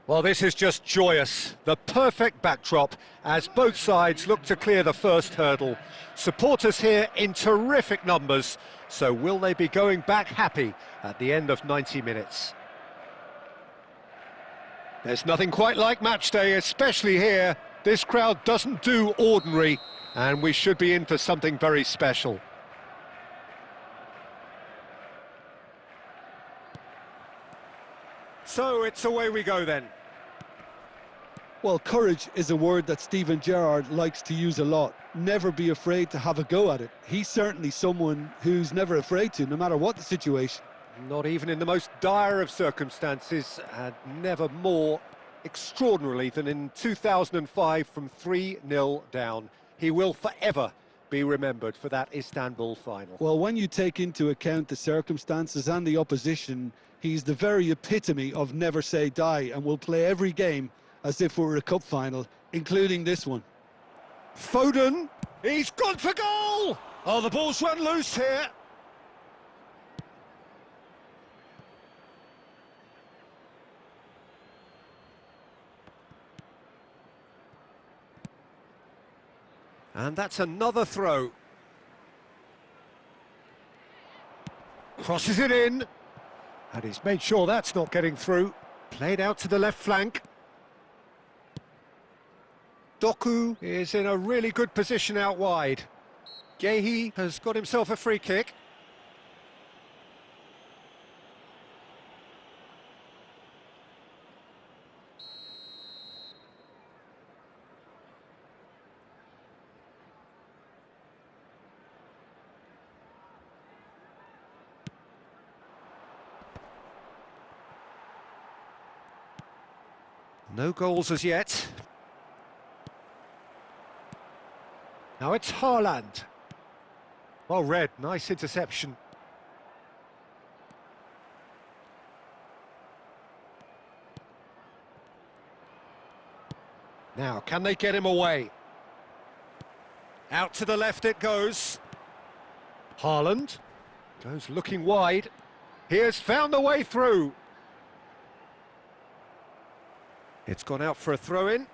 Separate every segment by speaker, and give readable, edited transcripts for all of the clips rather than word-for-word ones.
Speaker 1: Well, this is just joyous. The perfect backdrop as both sides look to clear the first hurdle. Supporters here in terrific numbers. So will they be going back happy at the end of 90 minutes? There's nothing quite like match day, especially here. This crowd doesn't do ordinary, and we should be in for something very special. So it's away we go then.
Speaker 2: Well, courage is a word that Steven Gerrard likes to use a lot. Never be afraid to have a go at it. He's certainly someone who's never afraid to, no matter what the situation.
Speaker 1: Not even in the most dire of circumstances, and never more extraordinarily than in 2005 from 3-0 down. He will forever be remembered for that Istanbul final.
Speaker 2: Well, when you take into account the circumstances and the opposition, he's the very epitome of never say die and will play every game as if it were a cup final, including this one.
Speaker 1: Foden, he's gone for goal! Oh, the ball's run loose here. And that's another throw. Crosses it in. And he's made sure that's not getting through. Played out to the left flank. Doku is in a really good position out wide. Gehi has got himself a free kick. No goals as yet. Now it's Haaland. Well read, nice interception. Now, can they get him away? Out to the left it goes. Haaland goes looking wide. He has found the way through. It's gone out for a throw-in.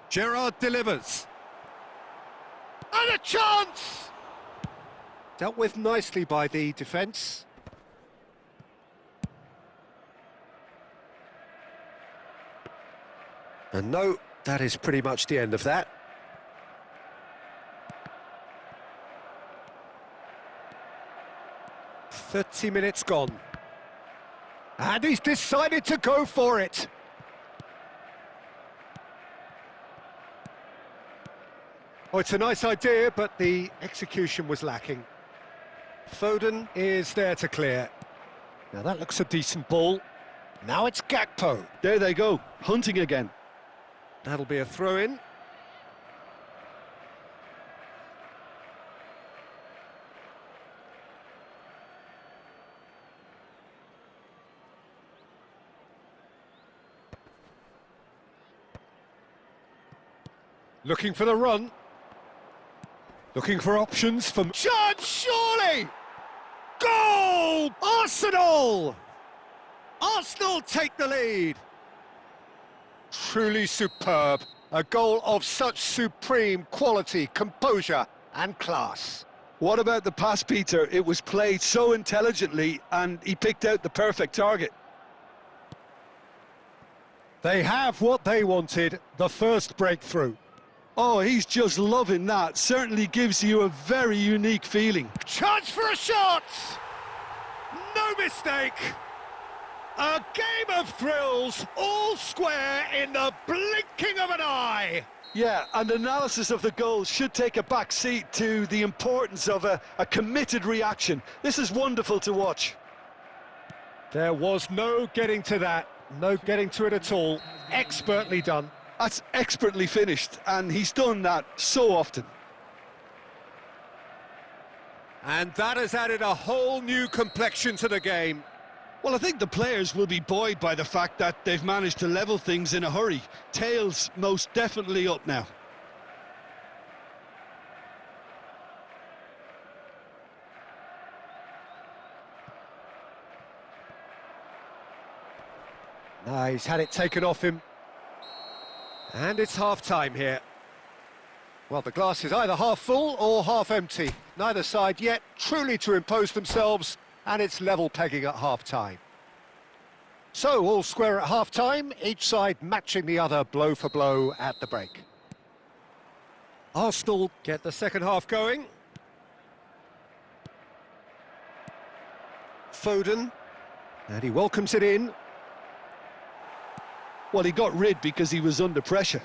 Speaker 1: Gerrard delivers. And a chance! Dealt with nicely by the defence. And no, that is pretty much the end of that. "30 minutes gone. And he's decided to go for it. Oh, it's a nice idea, but the execution was lacking. Foden is there to clear. Now that looks a decent ball. Now it's Gakpo.
Speaker 2: There they go, hunting again.
Speaker 1: That'll be a throw-in. Looking for the run. Looking for options from... Chance, surely! Goal! Arsenal! Arsenal take the lead. Truly superb. A goal of such supreme quality, composure and class.
Speaker 2: What about the pass, Peter? It was played so intelligently and he picked out the perfect target.
Speaker 1: They have what they wanted, the first breakthrough.
Speaker 2: Oh, he's just loving that. Certainly gives you a very unique feeling.
Speaker 1: Chance for a shot! No mistake! A game of thrills, all square in the blinking of an eye!
Speaker 2: Yeah, and analysis of the goal should take a back seat to the importance of a committed reaction. This is wonderful to watch.
Speaker 1: There was no getting to that, no getting to it at all. Expertly done.
Speaker 2: That's expertly finished, and he's done that so often.
Speaker 1: And that has added a whole new complexion to the game.
Speaker 2: Well, I think the players will be buoyed by the fact that they've managed to level things in a hurry. Tails most definitely up now.
Speaker 1: No, he's had it taken off him. And it's half-time here. Well, the glass is either half full or half empty. Neither side yet truly to impose themselves, and it's level pegging at half-time. So, all square at half-time, each side matching the other blow for blow at the break. Arsenal get the second half going. Foden, and he welcomes it in.
Speaker 2: Well, he got rid because he was under pressure.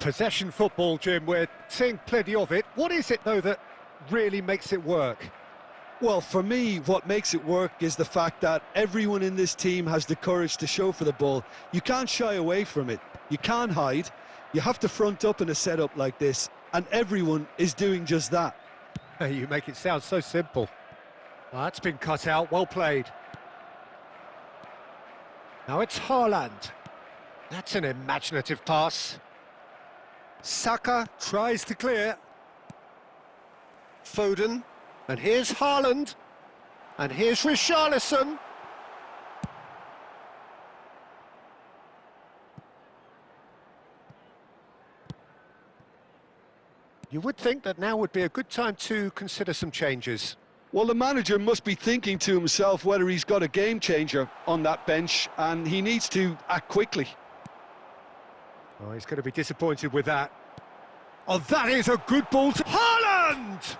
Speaker 1: Possession football, Jim, we're seeing plenty of it. What is it, though, that really makes it work?
Speaker 2: Well, for me, what makes it work is the fact that everyone in this team has the courage to show for the ball. You can't shy away from it. You can't hide. You have to front up in a setup like this, and everyone is doing just that.
Speaker 1: Hey, you make it sound so simple. Well, that's been cut out, well played. Now it's Haaland. That's an imaginative pass. Saka tries to clear. Foden. And here's Haaland. And here's Richarlison. You would think that now would be a good time to consider some changes.
Speaker 2: Well, the manager must be thinking to himself whether he's got a game changer on that bench, and he needs to act quickly.
Speaker 1: Oh, he's going to be disappointed with that. Oh, that is a good ball to Haaland!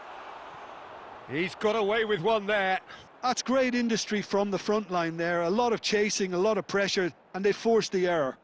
Speaker 1: He's got away with one there.
Speaker 2: That's great industry from the front line there. A lot of chasing, a lot of pressure, and they forced the error.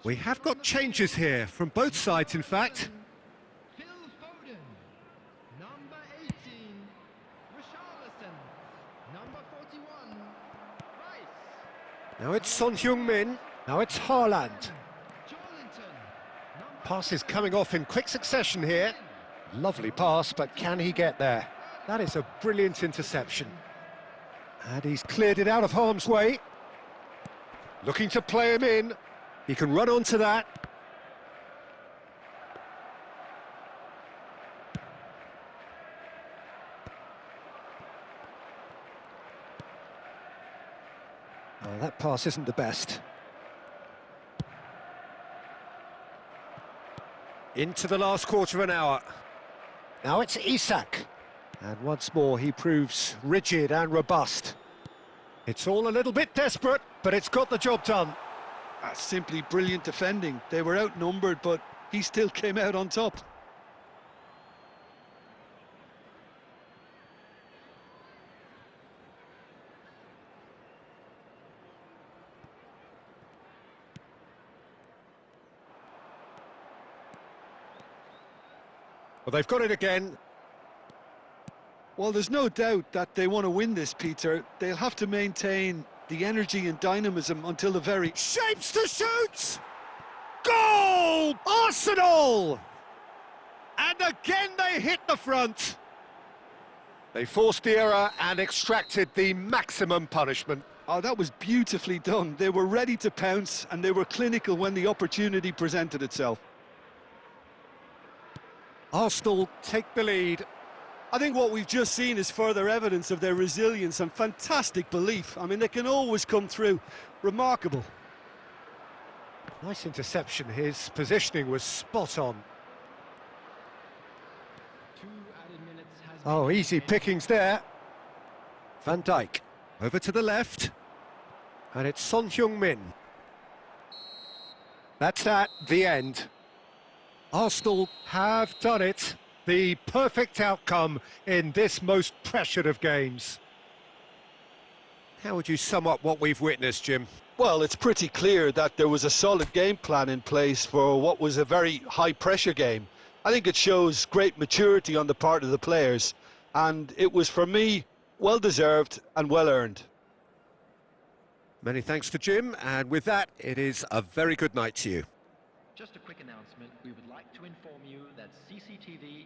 Speaker 1: We have got changes here, from both sides in fact.
Speaker 3: Phil Foden, number 18, Richarlison, number 41, Rice.
Speaker 1: Now it's Son Heung-min, now it's Haaland.
Speaker 3: Joelinton, number
Speaker 1: Pass is coming off in quick succession here. Lovely pass, but can he get there? That is a brilliant interception. And he's cleared it out of harm's way. Looking to play him in. He can run onto that. Oh, that pass isn't the best. Into the last quarter of an hour. Now it's Isak. And once more he proves rigid and robust. It's all a little bit desperate, but it's got the job done.
Speaker 2: That's simply brilliant defending. They were outnumbered, but he still came out on top.
Speaker 1: Well, they've got it again.
Speaker 2: Well, there's no doubt that they want to win this, Peter. They'll have to maintain the energy and dynamism until the very...
Speaker 1: Shapes to shoot! Goal! Arsenal! And again they hit the front. They forced the error and extracted the maximum punishment.
Speaker 2: Oh, that was beautifully done. They were ready to pounce, and they were clinical when the opportunity presented itself.
Speaker 1: Arsenal take the lead.
Speaker 2: I think what we've just seen is further evidence of their resilience and fantastic belief. I mean, they can always come through. Remarkable.
Speaker 1: Nice interception. His positioning was spot on.
Speaker 3: 2 added minutes has
Speaker 1: Oh,
Speaker 3: been
Speaker 1: easy
Speaker 3: added.
Speaker 1: pickings there. Van Dijk over to the left. And it's Son Heung-min. That's at the end. Arsenal have done it. The perfect outcome in this most pressured of games. How would you sum up what we've witnessed, Jim?
Speaker 2: Well, it's pretty clear that there was a solid game plan in place for what was a very high-pressure game. I think it shows great maturity on the part of the players, and it was, for me, well-deserved and well-earned.
Speaker 1: Many thanks to Jim, and with that, it is a very good night to you.
Speaker 4: Just a quick announcement. We would like to inform you that CCTV